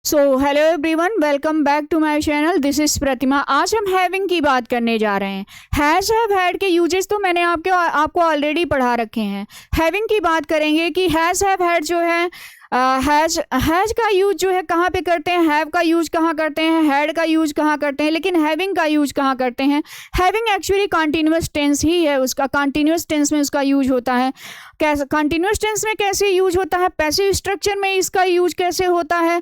So hello everyone, welcome back to my channel. This is Pratima. आज हम having की बात करने जा रहे हैं। हैज़ हैव हैड के यूजेस तो मैंने आपको ऑलरेडी पढ़ा रखे हैं। हैविंग की बात करेंगे कि हैज़ हैव हैड जो है हैज का यूज जो है कहाँ पे करते हैं, हैव का यूज कहाँ करते हैं, हैड का यूज कहाँ करते हैं, लेकिन हैविंग का यूज कहाँ करते हैं। हैविंग एक्चुअली कॉन्टिन्यूस टेंस ही है, उसका कॉन्टिन्यूस टेंस में उसका यूज होता है। कैसे कॉन्टिन्यूस टेंस में कैसे यूज होता है, पैसिव स्ट्रक्चर में इसका यूज कैसे होता है,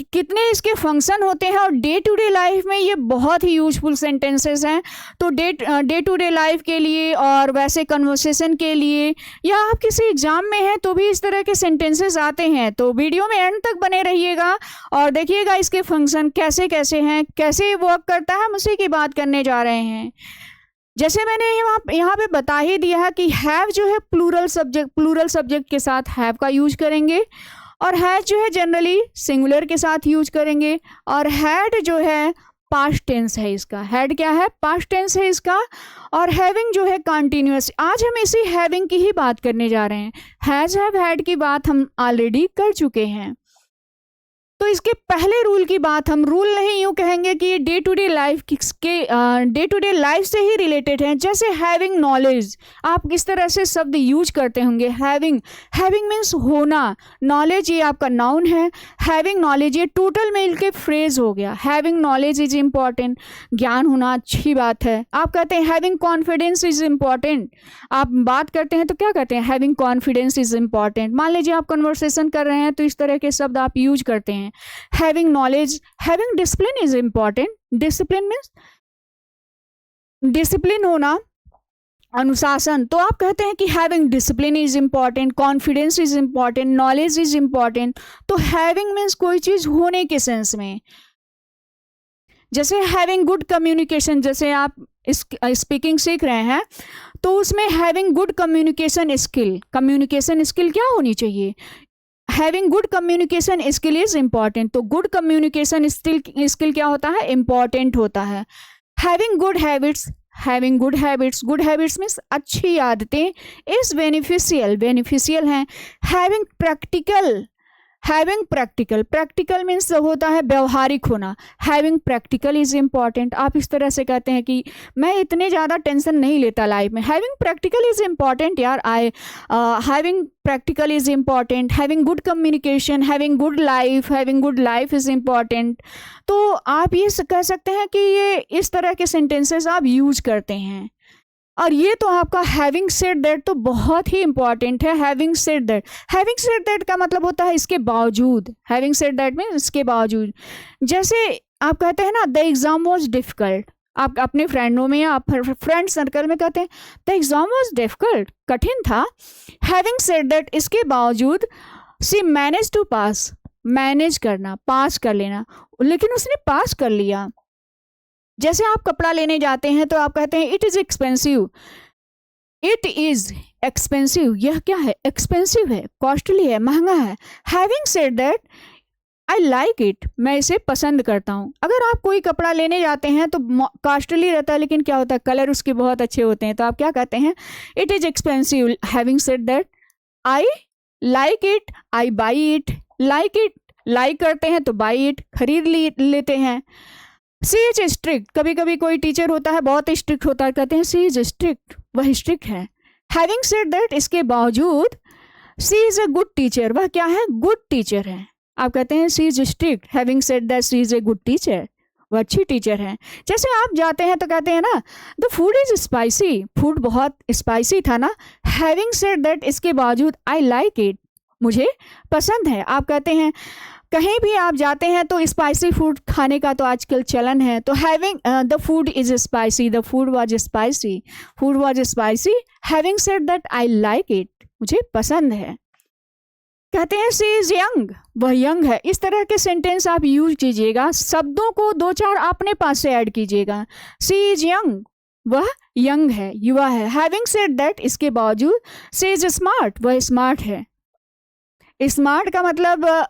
कितने इसके फंक्शन होते हैं, और डे टू डे लाइफ में ये बहुत ही यूजफुल सेंटेंसेस हैं। तो डे टू डे लाइफ के लिए और वैसे कन्वर्सेशन के लिए, या आप किसी एग्जाम में हैं तो भी इस तरह के सेंटेंसेस आते हैं। तो वीडियो में एंड तक बने रहिएगा और देखिएगा इसके फंक्शन कैसे कैसे हैं, कैसे वर्क करता है, हम उसी की बात करने जा रहे हैं। जैसे मैंने यहाँ पे बता ही दिया है कि हैव जो है प्लूरल सब्जेक्ट के साथ हैव का यूज करेंगे, और हैज जो है जनरली सिंगुलर के साथ यूज करेंगे, और हैड जो है पास्ट टेंस है इसका। हैड क्या है? पास्ट टेंस है इसका। और हैविंग जो है कॉन्टिन्यूस। आज हम इसी हैविंग की ही बात करने जा रहे हैं। हैज हैव हैड की बात हम ऑलरेडी कर चुके हैं। तो इसके पहले रूल की बात, हम रूल नहीं यूँ कहेंगे कि डे टू डे लाइफ से ही रिलेटेड हैं। जैसे हैविंग नॉलेज, आप किस तरह से शब्द यूज करते होंगे। हैविंग मीन्स होना, नॉलेज ये आपका नाउन है, हैविंग नॉलेज ये टोटल मिल के फ्रेज हो गया। हैविंग नॉलेज इज इम्पॉर्टेंट, ज्ञान होना अच्छी बात है। आप कहते हैं हैविंग कॉन्फिडेंस इज इम्पॉर्टेंट, आप बात करते हैं तो क्या कहते हैं, हैविंग कॉन्फिडेंस इज इम्पॉर्टेंट। मान लीजिए आप कन्वर्सेशन कर रहे हैं तो इस तरह के शब्द आप यूज करते हैं। Having knowledge, having discipline is important. Discipline means discipline होना, अनुशासन। तो आप कहते हैं कि having discipline is important, confidence is important, knowledge is important. तो हैविंग मीन्स कोई चीज होने के सेंस में। जैसे हैविंग गुड कम्युनिकेशन, जैसे आप स्पीकिंग सीख रहे हैं तो उसमें हैविंग गुड कम्युनिकेशन स्किल क्या होनी चाहिए। Having good communication skill is important. तो गुड कम्युनिकेशन स्किल क्या होता है, इम्पॉर्टेंट होता है। हैविंग गुड हैबिट्स मीन्स अच्छी आदतें इज बेनिफिशियल हैं। हैविंग प्रैक्टिकल मीन्स होता है व्यवहारिक होना। Having practical is important. आप इस तरह से कहते हैं कि मैं इतने ज़्यादा टेंशन नहीं लेता लाइफ में। हैविंग प्रैक्टिकल इज इम्पॉर्टेंट यार, having practical is important. Having good communication, having good life is important. तो आप ये कह सकते हैं कि ये इस तरह के सेंटेंसेस आप यूज करते हैं। और ये तो आपका हैविंग सेड दैट तो बहुत ही इंपॉर्टेंट है। हैविंग सेड दैट का मतलब होता है इसके बावजूद। हैविंग सेड दैट मीन्स इसके बावजूद। जैसे आप कहते हैं ना, द एग्जाम वॉज डिफिकल्ट, आप अपने फ्रेंडों में या फ्रेंड सर्कल में कहते हैं द एग्जाम वॉज डिफिकल्ट, कठिन था। हैविंग सेड दैट इसके बावजूद सी मैनेज टू पास, मैनेज करना, पास कर लेना, लेकिन उसने पास कर लिया। जैसे आप कपड़ा लेने जाते हैं तो आप कहते हैं इट इज एक्सपेंसिव, यह क्या है, एक्सपेंसिव है, कॉस्टली है, महंगा है। Having said that I like it, मैं इसे पसंद करता हूँ। अगर आप कोई कपड़ा लेने जाते हैं तो कॉस्टली रहता है, लेकिन क्या होता है, कलर उसके बहुत अच्छे होते हैं, तो आप क्या कहते हैं, it is expensive. Having said that I like it, I by it. Like करते हैं तो बाई इट, खरीद लेते हैं। सी इज स्ट्रिक्ट, कभी कभी कोई टीचर होता है बहुत स्ट्रिक्ट होता है, कहते हैं सी इज स्ट्रिक्ट, वह स्ट्रिक्ट है। हैविंग सेड दैट इसके बावजूद she is a good teacher, वह क्या है, गुड टीचर है। आप कहते हैं she is strict, having said that she is a good teacher, वह अच्छी टीचर है। जैसे आप जाते हैं तो कहते हैं ना the food is spicy, food बहुत स्पाइसी था ना। हैविंग सेड दैट इसके बावजूद आई लाइक इट, मुझे पसंद है। आप कहते हैं कहीं भी आप जाते हैं तो स्पाइसी फूड खाने का तो आजकल चलन है। तो having the food is spicy, the food was spicy, having said that I like it, मुझे पसंद है। कहते हैं सी इज यंग, वह यंग है। इस तरह के सेंटेंस आप यूज कीजिएगा, शब्दों को दो चार अपने पास से ऐड कीजिएगा। सी इज यंग, वह यंग है, युवा है। हैविंग सेड दैट इसके बावजूद सी इज स्मार्ट, वह स्मार्ट है। स्मार्ट का मतलब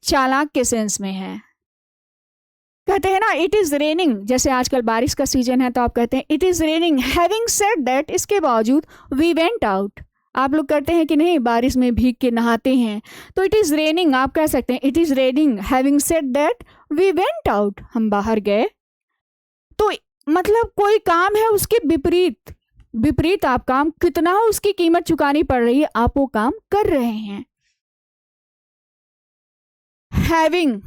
चालाक के सेंस में है। कहते हैं ना इट इज रेनिंग, जैसे आजकल बारिश का सीजन है तो आप कहते हैं it is raining. Having said that इसके बावजूद वी वेंट आउट, आप लोग करते हैं कि नहीं, बारिश में भीग के नहाते हैं। तो इट इज़ रेनिंग, आप कह सकते हैं it is raining. Having said that we went out, हम बाहर गए। तो मतलब कोई काम है उसके विपरीत, विपरीत आप काम, कितना उसकी कीमत चुकानी पड़ रही है, आप वो काम कर रहे हैं। हैविंग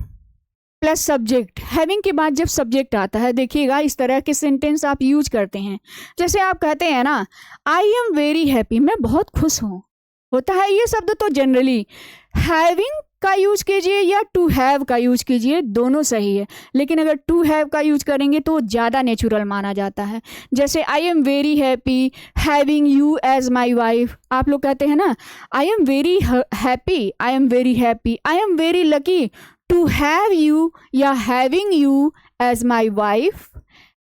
प्लस सब्जेक्ट, हैविंग के बाद जब सब्जेक्ट आता है, देखिएगा इस तरह के सेंटेंस आप यूज करते हैं। जैसे आप कहते हैं ना, आई एम वेरी हैप्पी, मैं बहुत खुश हूँ, होता है ये शब्द तो जनरली हैविंग का यूज कीजिए या टू हैव का यूज कीजिए, दोनों सही है। लेकिन अगर टू हैव का यूज करेंगे तो ज़्यादा नेचुरल माना जाता है। जैसे I am very happy having you as my wife, आप लोग कहते हैं ना I am very happy, I am very happy, I am very lucky to have you या having you as my wife,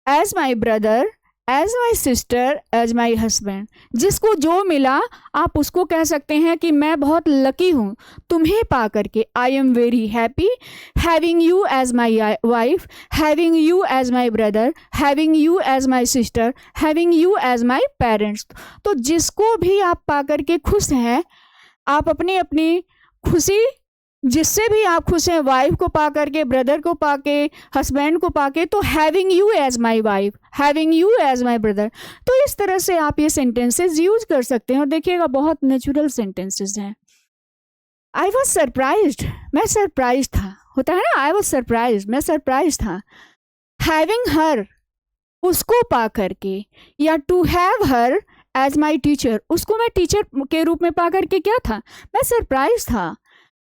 as my brother, as my sister, as my husband. जिसको जो मिला आप उसको कह सकते हैं कि मैं बहुत लकी हूँ तुम्हें पा करके। I am very happy having you as my wife, having you as my brother, having you as my sister, having you as my parents. तो जिसको भी आप पा करके खुश हैं, आप अपनी अपनी खुशी, जिससे भी आप खुश हैं, वाइफ को पा करके, ब्रदर को पा के, हस्बैंड को पा के, तो having you as my wife, having you as my brother. तो इस तरह से आप ये सेंटेंसेस यूज कर सकते हैं और देखिएगा बहुत नेचुरल सेंटेंसेस हैं। आई वॉज सरप्राइज्ड, मैं सरप्राइज था, होता है ना आई वॉज सरप्राइज, मैं सरप्राइज था। हैविंग हर, उसको पा करके, या to have her as my teacher, उसको मैं टीचर के रूप में पा करके क्या था, मैं सरप्राइज था।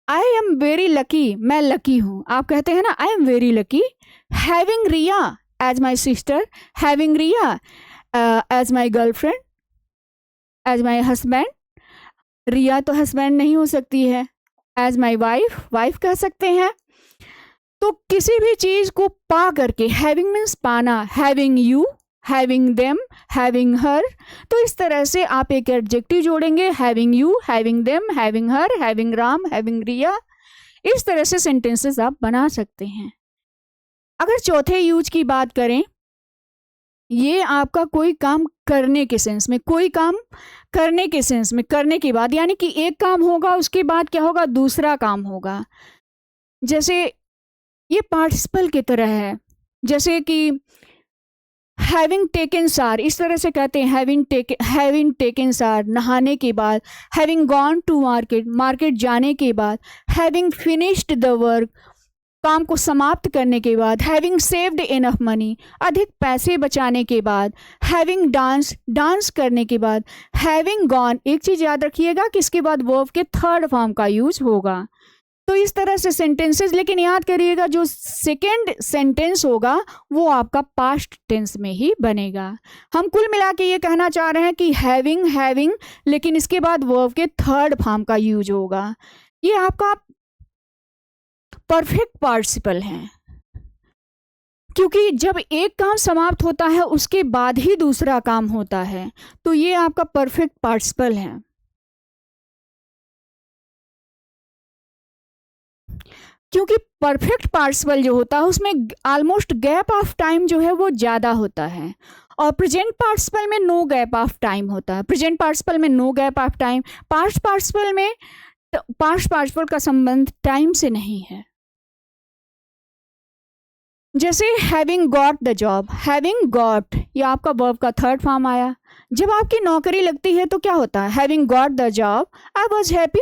आई एम वेरी लकी, मैं लकी हूँ, आप कहते हैं ना I am very lucky. Having Riya as my sister, having Riya as my girlfriend, as my husband, Riya तो हस्बैंड नहीं हो सकती है, एज माई वाइफ, वाइफ कह सकते हैं। तो किसी भी चीज़ को पा करके, हैविंग मीन्स पाना, having you, having them, having her. तो इस तरह से आप एक एडजेक्टिव जोड़ेंगे, having you, having them, having her, having Ram, having Riya. इस तरह से सेंटेंसेस आप बना सकते हैं। अगर चौथे यूज की बात करें, ये आपका कोई काम करने के सेंस में, कोई काम करने के सेंस में, करने के बाद, यानी कि एक काम होगा उसके बाद क्या होगा, दूसरा काम होगा। जैसे ये पार्टिसिपल की तरह है, जैसे कि हैविंग टेकन शावर, इस तरह से कहते हैं हैविंग टेकन शावर, नहाने के बाद। Having gone to market, market जाने के बाद। हैविंग फिनिश्ड द वर्क, काम को समाप्त करने के बाद। हैविंग सेव्ड इनफ मनी, अधिक पैसे बचाने के बाद। हैविंग डांस, डांस करने के बाद। हैविंग गॉन, एक चीज़ याद रखिएगा कि इसके बाद वर्ब के थर्ड फॉर्म का यूज होगा। तो इस तरह से सेंटेंसेस, लेकिन याद करिएगा जो सेकेंड सेंटेंस होगा वो आपका पास्ट टेंस में ही बनेगा। हम कुल मिला के ये कहना चाह रहे हैं कि हैविंग, हैविंग, लेकिन इसके बाद वर्ब के थर्ड फॉर्म का यूज होगा। ये आपका परफेक्ट पार्टिसिपल है, क्योंकि जब एक काम समाप्त होता है उसके बाद ही दूसरा काम होता है, तो ये आपका परफेक्ट पार्टिसिपल है। क्योंकि परफेक्ट पार्टिसिपल जो होता है उसमें ऑलमोस्ट गैप ऑफ टाइम जो है वो ज़्यादा होता है, और प्रेजेंट पार्टिसिपल में नो गैप ऑफ टाइम होता है। प्रेजेंट पार्टिसिपल में no gap of time, past participle में, पास्ट पार्टिसिपल का संबंध टाइम से नहीं है। जैसे having got the job, having got, ये आपका वर्ब का थर्ड फॉर्म आया। जब आपकी नौकरी लगती है तो क्या होता है, having got the job I was happy,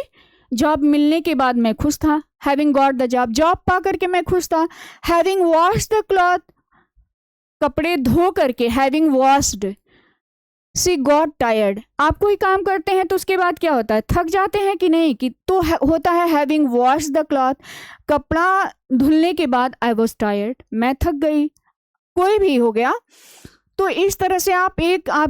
job मिलने के बाद मैं खुश था। Having got the job, job पा करके मैं खुश था। हैविंग वॉश्ड द क्लॉथ, कपड़े धो करके, हैविंग वॉश्ड। सी गॉट टायर्ड, आप कोई काम करते हैं तो उसके बाद क्या होता है, थक जाते हैं कि नहीं, कि तो होता है हैविंग वॉश द क्लॉथ, कपड़ा धुलने के बाद आई वॉज टायर्ड, मैं थक गई, कोई भी हो गया। तो इस तरह से आप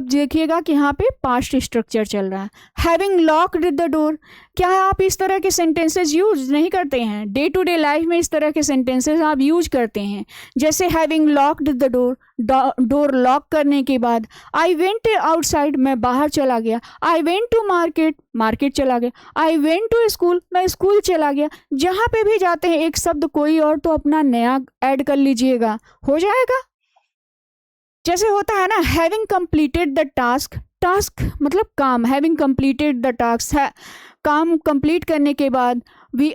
देखिएगा कि यहाँ पे पास्ट स्ट्रक्चर चल रहा है। हैविंग लॉक्ड द डोर, क्या है आप इस तरह के सेंटेंसेस यूज नहीं करते हैं, डे टू डे लाइफ में इस तरह के सेंटेंसेस आप यूज करते हैं। जैसे having locked the door, door lock करने के बाद। आई वेंट आउटसाइड, मैं बाहर चला गया। I went to market, market चला गया। आई वेंट टू स्कूल, मैं स्कूल चला गया। जहाँ पे भी जाते हैं एक शब्द कोई और तो अपना नया ऐड कर लीजिएगा, हो जाएगा। जैसे होता है ना, having completed the task, task मतलब काम, हैविंग कंप्लीटेड द टास्क है, काम कंप्लीट करने के बाद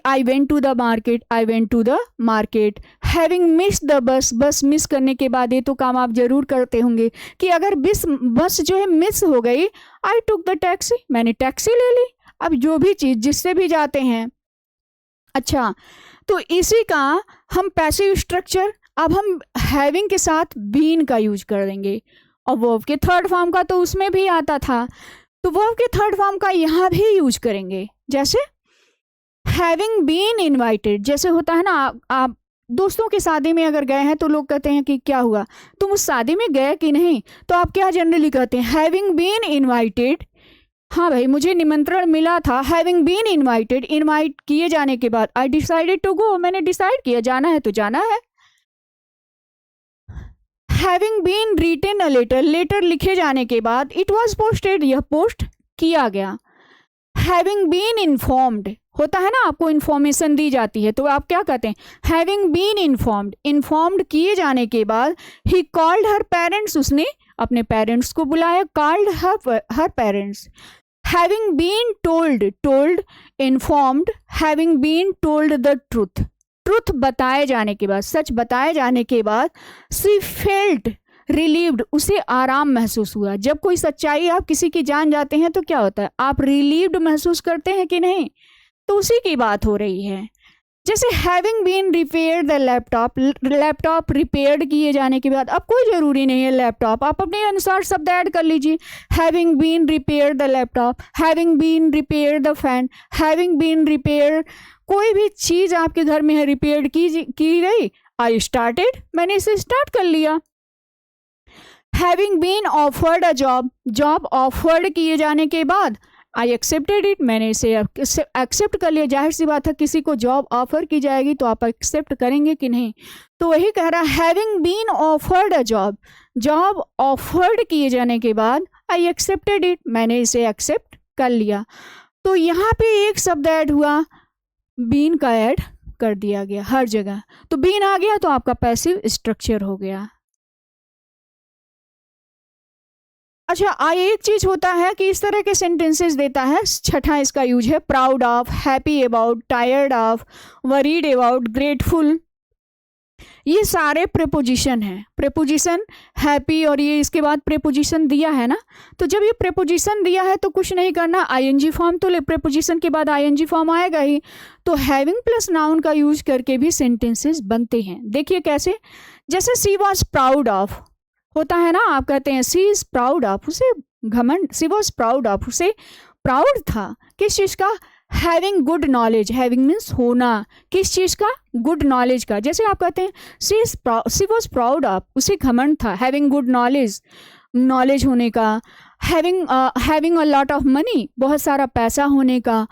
I went to the market, I went to the market. Having miss the bus, bus miss करने के बाद, ये तो काम आप जरूर करते होंगे कि अगर बस जो है मिस हो गई, आई टुक द टैक्सी, मैंने टैक्सी ले ली। अब जो भी चीज़ जिससे भी जाते हैं, अच्छा तो इसी का हम पैसिव स्ट्रक्चर, अब हम हैविंग के साथ बीन का यूज कर देंगे, और वर्ब के थर्ड फॉर्म का तो उसमें भी आता था, तो वर्ब के थर्ड फॉर्म का यहाँ भी यूज करेंगे। जैसे हैविंग बीन इनवाइटेड, जैसे होता है ना, आप दोस्तों की शादी में अगर गए हैं तो लोग कहते हैं कि क्या हुआ, तुम उस शादी में गए कि नहीं, तो आप क्या जनरली कहते हैं, हैविंग बीन इनवाइटेड, हाँ भाई मुझे निमंत्रण मिला था। हैविंग बीन इनवाइटेड, इनवाइट किए जाने के बाद, आई डिसाइडेड टू गो, मैंने डिसाइड किया जाना है तो जाना है। Having been written a letter, letter लिखे जाने के बाद, इट वॉज पोस्टेड, यह पोस्ट किया गया। हैविंग बीन इन्फॉर्म्ड, होता है ना आपको इन्फॉर्मेशन दी जाती है तो आप क्या कहते हैं, हैविंग बीन इन्फॉर्म्ड, इन्फॉर्म्ड किए जाने के बाद, ही कॉल्ड हर पेरेंट्स, उसने अपने पेरेंट्स को बुलाया, called her parents. Having been told, told informed, having been told the truth, truth बताए जाने के बाद, सच बताए जाने के बाद, शी फेल्ट रिलीव्ड, उसे आराम महसूस हुआ। जब कोई सच्चाई आप किसी की जान जाते हैं तो क्या होता है, आप रिलीव्ड महसूस करते हैं कि नहीं, तो उसी की बात हो रही है। जैसे having been repair the laptop, laptop repaired किए जाने के बाद, अब कोई ज़रूरी नहीं है लैपटॉप, आप अपने अनुसार शब्द ऐड कर लीजिए। Having been repair the laptop, having been repair the fan, having been repair, कोई भी चीज़ आपके घर में है रिपेयर की गई, आई स्टार्टेड, मैंने इसे स्टार्ट कर लिया। Having been offered a job, job offered किए जाने के बाद, आई एक्सेप्टेड इट, मैंने इसे एक्सेप्ट कर लिया। जाहिर सी बात है किसी को जॉब ऑफर की जाएगी तो आप एक्सेप्ट करेंगे कि नहीं, तो वही कह रहा है having been offered a job, job offered किए जाने के बाद, आई एक्सेप्टेड इट, मैंने इसे एक्सेप्ट कर लिया। तो यहाँ पे एक शब्द ऐड हुआ, बीन का ऐड कर दिया गया हर जगह, तो बीन आ गया तो आपका पैसिव स्ट्रक्चर हो गया। अच्छा एक चीज होता है कि इस तरह के सेंटेंसेस देता है, छठा इसका यूज है, proud of, happy about, tired of, worried about, grateful, ये सारे प्रेपोजिशन हैं। प्रेपोजिशन हैप्पी और ये इसके बाद प्रेपोजिशन दिया है ना, तो जब ये प्रेपोजिशन दिया है तो कुछ नहीं करना, आईएनजी फॉर्म तो प्रेपोजिशन के बाद आईएनजी फॉर्म आएगा ही, तो हैविंग प्लस नाउन का यूज करके भी सेंटेंसेस बनते हैं। देखिए कैसे, जैसे सी वॉज प्राउड ऑफ, होता है ना, आप कहते हैं सी इज प्राउड ऑफ, उसे घमंड, सी वॉज प्राउड ऑफ, उसे प्राउड था किस चीज़ का, having good knowledge, having means होना, किस चीज़ का, गुड नॉलेज का। जैसे आप कहते हैं सी वॉज प्राउड ऑफ, उसे घमंड था, हैविंग गुड नॉलेज, नॉलेज होने का। Having a lot of money, बहुत सारा पैसा होने का,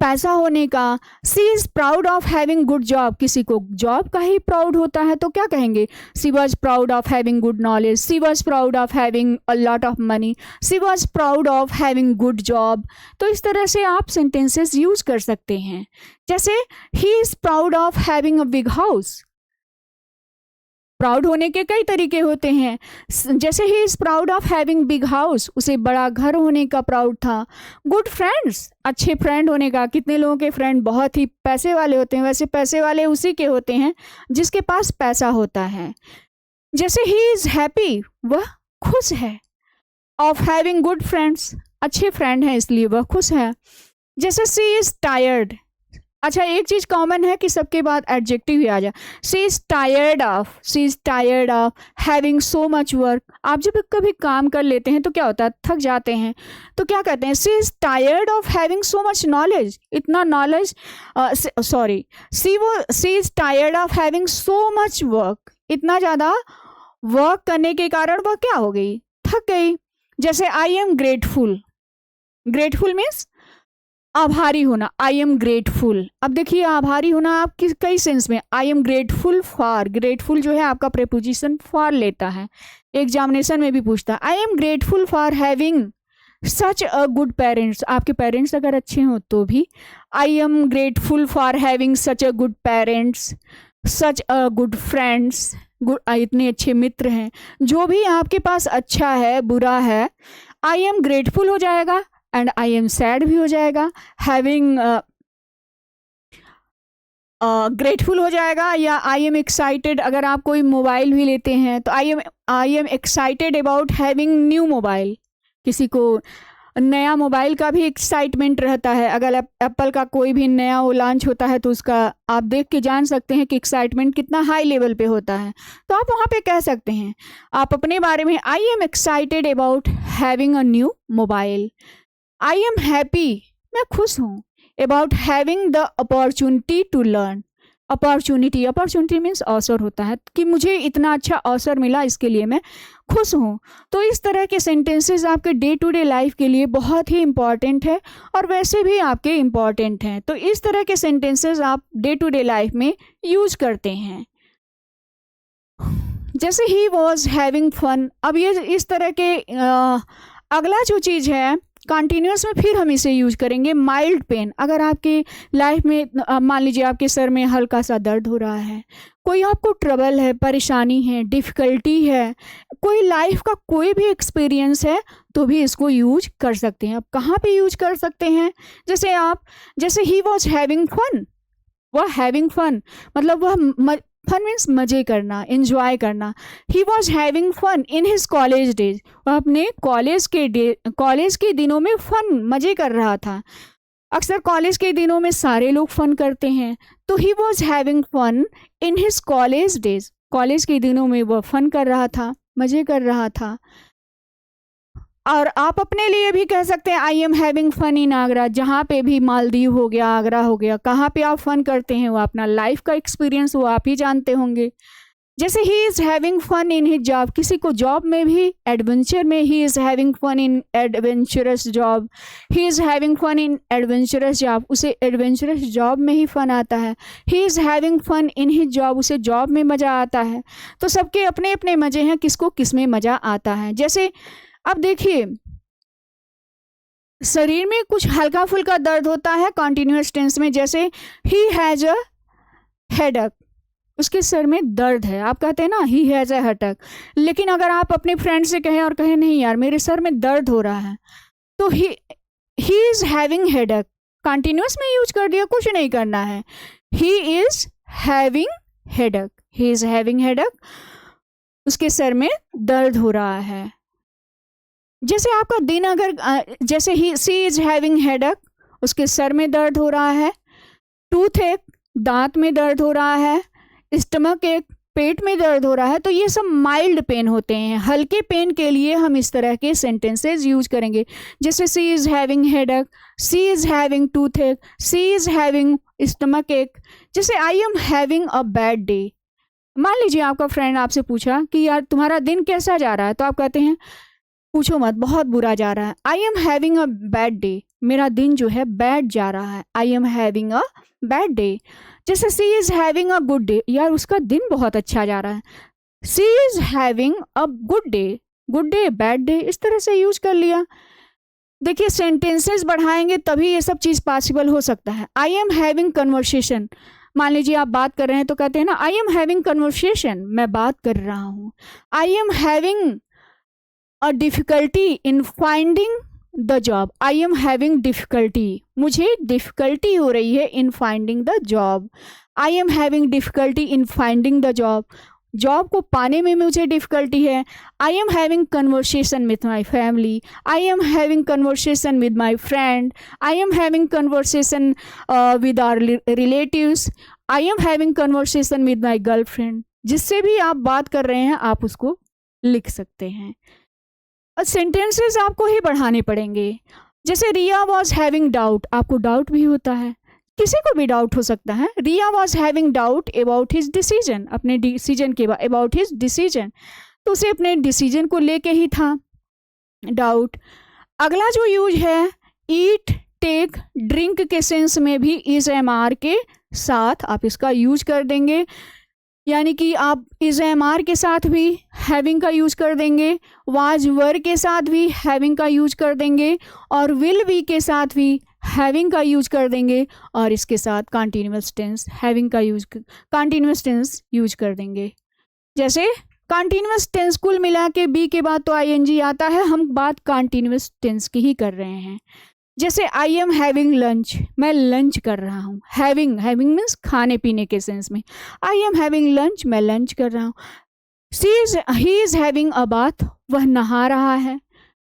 पैसा होने का। She is proud of having good job, किसी को जॉब का ही प्राउड होता है तो क्या कहेंगे, she was proud of having good knowledge, she was proud of having a lot of money, she was proud of having good job. तो इस तरह से आप सेंटेंसेस यूज कर सकते हैं। जैसे he is proud of having a big house, proud होने के कई तरीके होते हैं, जैसे he is proud of having big house, उसे बड़ा घर होने का प्राउड था। गुड फ्रेंड्स, अच्छे फ्रेंड होने का, कितने लोगों के फ्रेंड बहुत ही पैसे वाले होते हैं, वैसे पैसे वाले उसी के होते हैं जिसके पास पैसा होता है। जैसे ही इज़ हैप्पी, वह खुश है, ऑफ हैविंग गुड फ्रेंड्स, अच्छे फ्रेंड हैं इसलिए वह खुश है। जैसे सी इज़ टायर्ड, अच्छा एक चीज़ कॉमन है कि सबके बाद एडजेक्टिव ही आ जाए, she is tired of, she is tired of having so much work. आप जब कभी काम कर लेते हैं तो क्या होता है, थक जाते हैं, तो क्या कहते हैं, she is tired of having so much knowledge, इतना knowledge, she is tired of having so much work, इतना ज़्यादा वर्क करने के कारण वह क्या हो गई, थक गई। जैसे I am grateful, grateful means आभारी होना, आई एम ग्रेटफुल। अब देखिए आभारी होना आप कई सेंस में, I am grateful for, grateful जो है आपका प्रेपोजिशन फॉर लेता है, एग्जामिनेशन में भी पूछता है, I am grateful for having such a good parents, आपके पेरेंट्स अगर अच्छे हों तो भी, I am grateful for having such a good parents, such a good friends, इतने अच्छे मित्र हैं। जो भी आपके पास अच्छा है बुरा है, आई एम ग्रेटफुल हो जाएगा एंड आई एम सैड भी हो जाएगा। हैविंग ग्रेटफुल हो जाएगा, या आई एम एक्साइटेड। अगर आप कोई मोबाइल भी लेते हैं तो आई am excited about having new mobile. किसी को नया मोबाइल का भी एक्साइटमेंट रहता है। अगर एप्पल का कोई भी नया वो लॉन्च होता है तो उसका आप देख के जान सकते हैं कि एक्साइटमेंट कितना हाई लेवल पे होता है। तो आप वहाँ पे कह सकते हैं आप अपने बारे में, I am excited about having a new mobile. I am happy, मैं खुश हूँ, about having the opportunity to learn. Opportunity means अवसर होता है कि मुझे इतना अच्छा अवसर मिला, इसके लिए मैं खुश हूँ। तो इस तरह के सेंटेंसेस आपके डे टू डे लाइफ के लिए बहुत ही इम्पॉर्टेंट है और वैसे भी आपके इम्पॉर्टेंट हैं। तो इस तरह के सेंटेंसेस आप डे टू डे लाइफ में यूज करते हैं। जैसे ही वॉज हैविंग फन, अब ये इस तरह के अगला जो चीज़ है कॉन्टीन्यूस में फिर हम इसे यूज करेंगे। माइल्ड पेन, अगर आपकी लाइफ में मान लीजिए आपके सर में हल्का सा दर्द हो रहा है, कोई आपको ट्रबल है, परेशानी है, डिफ़िकल्टी है, कोई लाइफ का कोई भी एक्सपीरियंस है, तो भी इसको यूज कर सकते हैं। अब कहाँ पे यूज कर सकते हैं? जैसे ही वॉज हैविंग फन, वह हैविंग फन मतलब वह फन मीन्स मज़े करना, इन्जॉय करना। He was having fun in his college days, वह अपने कॉलेज के दिनों में फन मज़े कर रहा था। अक्सर कॉलेज के दिनों में सारे लोग फन करते हैं, तो he was having fun in his college days, college के दिनों में वह फन कर रहा था, मज़े कर रहा था। और आप अपने लिए भी कह सकते हैं I am having fun in Agra. जहाँ पे भी मालदीव हो गया, आगरा हो गया, कहाँ पे आप फन करते हैं वो अपना लाइफ का एक्सपीरियंस वो आप ही जानते होंगे। जैसे he is having fun in his job, किसी को जॉब में भी एडवेंचर में, he is having fun in adventurous job, he is having fun in adventurous job, उसे एडवेंचरस जॉब में ही फ़न आता है। He is having fun in his job, उसे जॉब में मज़ा आता है। तो सबके अपने अपने मज़े हैं, किसको किस में मज़ा आता है। जैसे अब देखिए शरीर में कुछ हल्का फुल्का दर्द होता है कॉन्टिन्यूअस टेंस में, जैसे ही हैज़ अ हेडेक, उसके सर में दर्द है, आप कहते हैं ना ही हैज़ अ हेडेक। लेकिन अगर आप अपने फ्रेंड से कहें और कहें नहीं यार मेरे सर में दर्द हो रहा है, तो ही इज़ हैविंग हेडेक, कॉन्टिन्यूअस में यूज कर दिया, कुछ नहीं करना है। He is having headache, he is having headache, उसके सर में दर्द हो रहा है। जैसे आपका दिन अगर जैसे ही सी इज हैविंग हेडेक, उसके सर में दर्द हो रहा है। टूथ एक, दांत में दर्द हो रहा है। स्टमक एक, पेट में दर्द हो रहा है। तो ये सब माइल्ड पेन होते हैं। हल्के पेन के लिए हम इस तरह के सेंटेंसेस यूज करेंगे, जैसे she is having headache, she is having toothache, she is having stomachache. जैसे I am having a bad day, मान लीजिए आपका फ्रेंड आपसे पूछा कि यार तुम्हारा दिन कैसा जा रहा है, तो आप कहते हैं पूछो मत, बहुत बुरा जा रहा है। I am having a bad day, मेरा दिन जो है बैड जा रहा है। I am having a bad day. जैसे she is having a good day, यार उसका दिन बहुत अच्छा जा रहा है। She is having a good day, bad day, इस तरह से यूज कर लिया। देखिए सेंटेंसेस बढ़ाएंगे तभी ये सब चीज़ पॉसिबल हो सकता है। आई एम हैविंग कन्वर्सेशन, मान लीजिए आप बात कर रहे हैं तो कहते हैं ना आई एम हैविंग कन्वर्सेशन, मैं बात कर रहा हूँ। I am having a difficulty in finding the job, I am having difficulty, मुझे डिफ़िकल्टी हो रही है in finding the job. I am having difficulty in finding the job, job को पाने में मुझे डिफ़िकल्टी है। I am having conversation with my family, I am having conversation with my friend, I am having conversation with our relatives, I am having conversation with my girlfriend. जिससे भी आप बात कर रहे हैं आप उसको लिख सकते हैं। सेंटेंसेस आपको ही बढ़ाने पड़ेंगे। जैसे रिया वॉज हैविंग डाउट, आपको डाउट भी होता है, किसी को भी डाउट हो सकता है। Riya was having doubt about his decision, अपने डिसीजन के बाद, अबाउट हिज डिसीजन, तो उसे अपने डिसीजन को लेके ही था डाउट। अगला जो यूज है ईट, टेक, ड्रिंक के सेंस में भी इज एम आर के साथ आप इसका यूज कर देंगे, यानी कि आप इज एम आर के साथ भी हैविंग का यूज कर देंगे, वाज वर के साथ भी हैविंग का यूज कर देंगे, और विल बी के साथ भी हैविंग का यूज कर देंगे, और इसके साथ कॉन्टीन्यूअस टेंस हैविंग का यूज, कॉन्टीन्यूअस टेंस यूज कर देंगे। जैसे कॉन्टिन्यूअस टेंस कुल मिला के बी के बाद तो आईएनजी आता है, हम बात कॉन्टिन्यूअस टेंस की ही कर रहे हैं। जैसे आई एम हैविंग लंच, मैं लंच कर रहा हूँ। हैविंग मीन्स खाने पीने के सेंस में। आई एम हैविंग लंच, मैं लंच कर रहा हूँ। He is having a bath, वह नहा रहा है।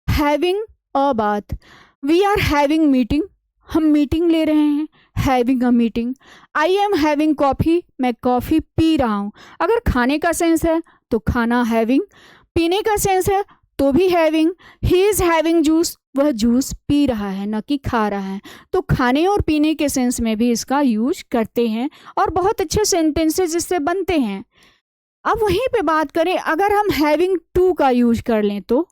Having a bath. We are having meeting, हम मीटिंग ले रहे हैं। Having a meeting. I am having coffee, मैं कॉफ़ी पी रहा हूँ। अगर खाने का सेंस है तो खाना हैविंग, पीने का सेंस है तो भी having. He is having juice, वह जूस पी रहा है न कि खा रहा है। तो खाने और पीने के सेंस में भी इसका यूज करते हैं और बहुत अच्छे सेंटेंसेस इससे बनते हैं। अब वहीं पे बात करें, अगर हम हैविंग टू का यूज कर लें तो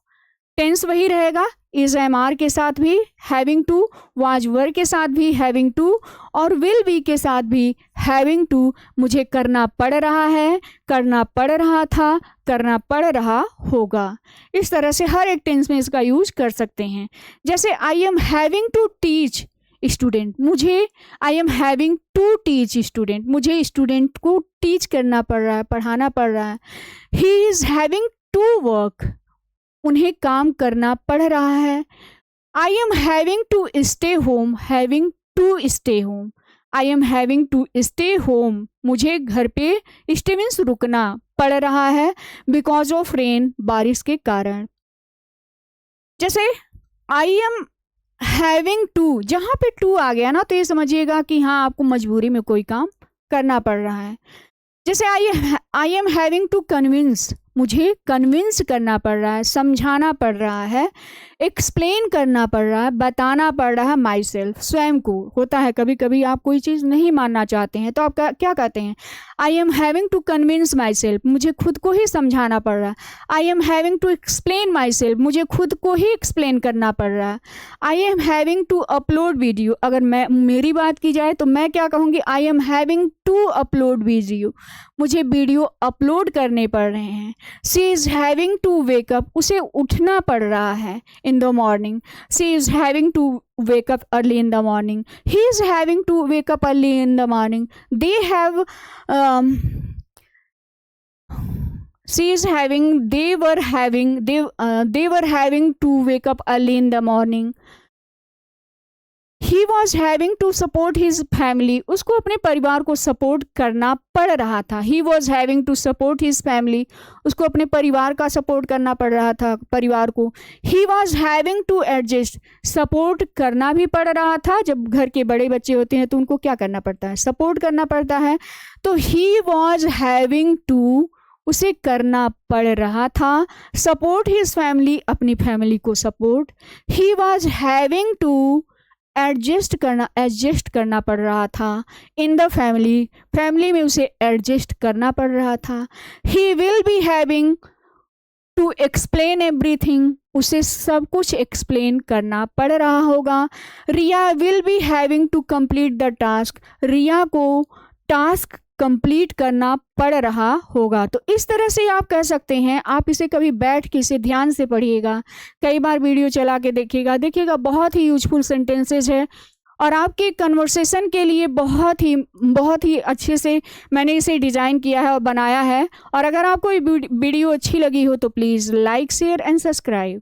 टेंस वही रहेगा, इज एम आर के साथ भी हैविंग टू, वाज वर के साथ भी हैविंग टू और विल बी के साथ भी हैविंग टू। मुझे करना पड़ रहा है, करना पड़ रहा था, करना पड़ रहा होगा। इस तरह से हर एक टेंस में इसका यूज कर सकते हैं। जैसे I am having to teach student, मुझे I am having to teach student, मुझे स्टूडेंट को टीच करना पड़ रहा है, पढ़ाना पड़ रहा है। He is having to work, उन्हें काम करना पड़ रहा है। I am having to stay home, having to stay home. I am having to stay home, मुझे घर पे स्टे मीन्स रुकना पड़ रहा है बिकॉज ऑफ रेन, बारिश के कारण। जैसे आई एम हैविंग टू, जहाँ पे टू आ गया ना तो ये समझिएगा कि हाँ आपको मजबूरी में कोई काम करना पड़ रहा है। जैसे I am having to convince, मुझे कन्विंस करना पड़ रहा है, समझाना पड़ रहा है, एक्सप्लेन करना पड़ रहा है, बताना पड़ रहा है माई सेल्फ, स्वयं को। होता है कभी कभी आप कोई चीज़ नहीं मानना चाहते हैं तो आप क्या कहते हैं, I am having to convince myself, मुझे खुद को ही समझाना पड़ रहा है। I am having to explain myself, मुझे खुद को ही एक्सप्लेन करना पड़ रहा है। I am having to upload video, अगर मेरी बात की जाए तो मैं क्या कहूँगी, I am having to upload video, मुझे वीडियो अपलोड करने पड़ रहे हैं। She is having to wake up, उसे उठना पड़ रहा है in the morning. She is having to wake up early in the morning. He is having to wake up early in the morning. They were having to wake up early in the morning. He was having to support his family. उसको अपने परिवार को support करना पड़ रहा था। He was having to support his family. उसको अपने परिवार का सपोर्ट करना पड़ रहा था, परिवार को। He was having to adjust. Support करना भी पड़ रहा था। जब घर के बड़े बच्चे होते हैं तो उनको क्या करना पड़ता है, सपोर्ट करना पड़ता है। तो he was having to, उसे करना पड़ रहा था, सपोर्ट हिज फैमिली, अपनी फैमिली को support. He was having to adjust करना पड़ रहा था इन द फैमिली में उसे एडजस्ट करना पड़ रहा था। He will be having to explain everything, उसे सब कुछ एक्सप्लेन करना पड़ रहा होगा। Riya will be having to complete the task, रिया को टास्क कंप्लीट करना पड़ रहा होगा। तो इस तरह से आप कह सकते हैं। आप इसे कभी बैठ के इसे ध्यान से पढ़िएगा, कई बार वीडियो चला के देखिएगा, बहुत ही यूजफुल सेंटेंसेज है और आपके कन्वर्सेशन के लिए बहुत ही अच्छे से मैंने इसे डिज़ाइन किया है और बनाया है। और अगर आपको ये वीडियो अच्छी लगी हो तो please like, share and subscribe.